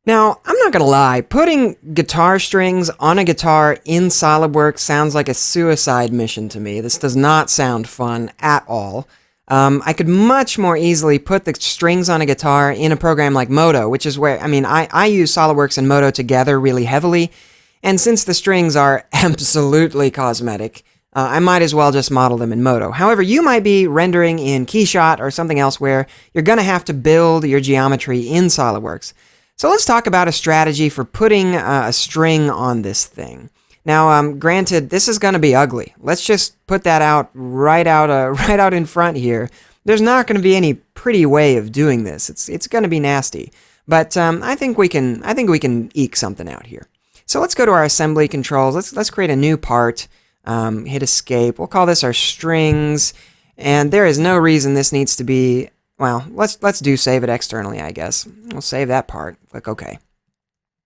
Now, I'm not gonna lie, putting guitar strings on a guitar in SolidWorks sounds like a suicide mission to me. This does not sound fun at all. I could much more easily put the strings on a guitar in a program like Modo, which is where, I use SolidWorks and Modo together really heavily, and since the strings are absolutely cosmetic, I might as well just model them in Modo. However, you might be rendering in Keyshot or something else where you're gonna have to build your geometry in SolidWorks. So let's talk about a strategy for putting a string on this thing. Now, granted, this is going to be ugly. Let's just put that right out in front here. There's not going to be any pretty way of doing this. It's going to be nasty. But I think we can eke something out here. So let's go to our assembly controls. Let's create a new part. Hit escape. We'll call this our strings. And there is no reason this needs to be. Well, let's do save it externally, I guess. We'll save that part. Click OK.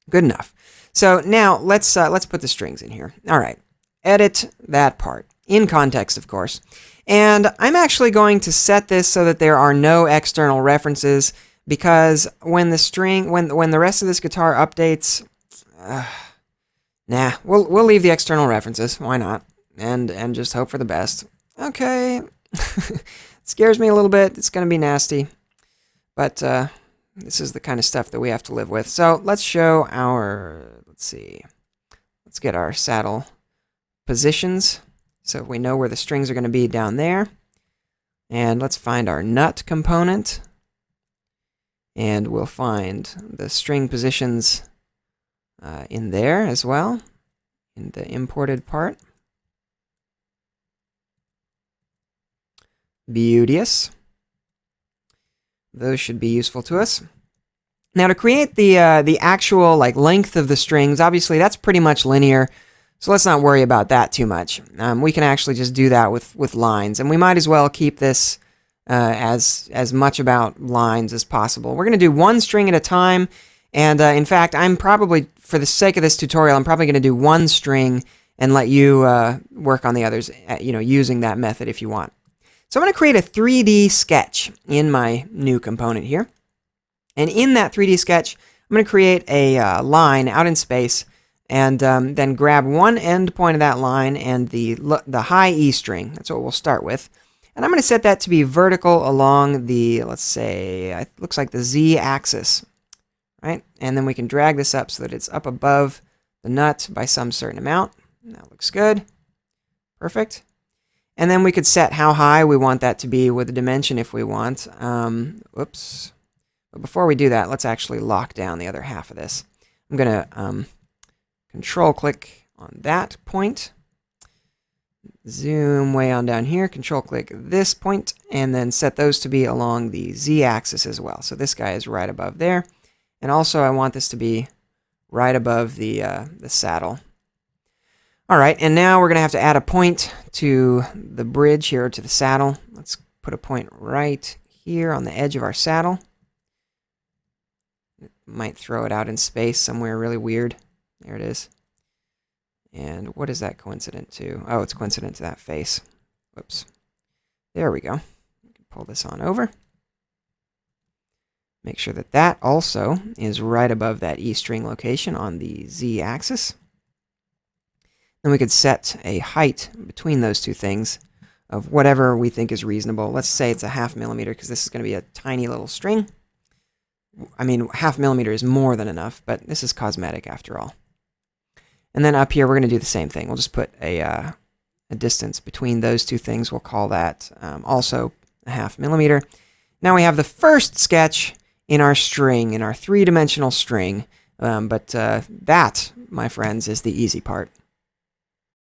Good enough. So now let's put the strings in here. All right. Edit that part in context, of course. And I'm actually going to set this so that there are no external references because when the rest of this guitar updates, nah, we'll leave the external references. Why not? And just hope for the best. Okay. Scares me a little bit. It's going to be nasty. But this is the kind of stuff that we have to live with. So let's show let's get our saddle positions. So we know where the strings are going to be down there. And let's find our nut component. And we'll find the string positions in there as well, in the imported part. Beauteous. Those should be useful to us. Now to create the actual length of the strings, obviously that's pretty much linear, so let's not worry about that too much. We can actually just do that with lines, and we might as well keep this as much about lines as possible. We're going to do one string at a time, and in fact, I'm probably, for the sake of this tutorial, I'm probably going to do one string and let you work on the others, using that method if you want. So I'm going to create a 3D sketch in my new component here. And in that 3D sketch, I'm going to create a line out in space and then grab one end point of that line and the high E string. That's what we'll start with. And I'm going to set that to be vertical along the, let's say, it looks like the Z axis. Right? And then we can drag this up so that it's up above the nut by some certain amount. That looks good. Perfect. And then we could set how high we want that to be with a dimension if we want. Whoops. But before we do that, let's actually lock down the other half of this. I'm going to control-click on that point. Zoom way on down here. Control-click this point, and then set those to be along the Z-axis as well. So this guy is right above there. And also, I want this to be right above the saddle. All right, and now we're going to have to add a point to the bridge here, to the saddle. Let's put a point right here on the edge of our saddle. It might throw it out in space somewhere really weird. There it is. And what is that coincident to? Oh, it's coincident to that face. Whoops. There we go. Pull this on over. Make sure that that also is right above that E string location on the Z axis. Then we could set a height between those two things of whatever we think is reasonable. Let's say it's a 0.5 millimeter because this is going to be a tiny little string. I mean, 0.5 millimeter is more than enough, but this is cosmetic after all. And then up here, we're going to do the same thing. We'll just put a distance between those two things. We'll call that also a 0.5 millimeter. Now we have the first sketch in our string, in our three-dimensional string. But that, my friends, is the easy part.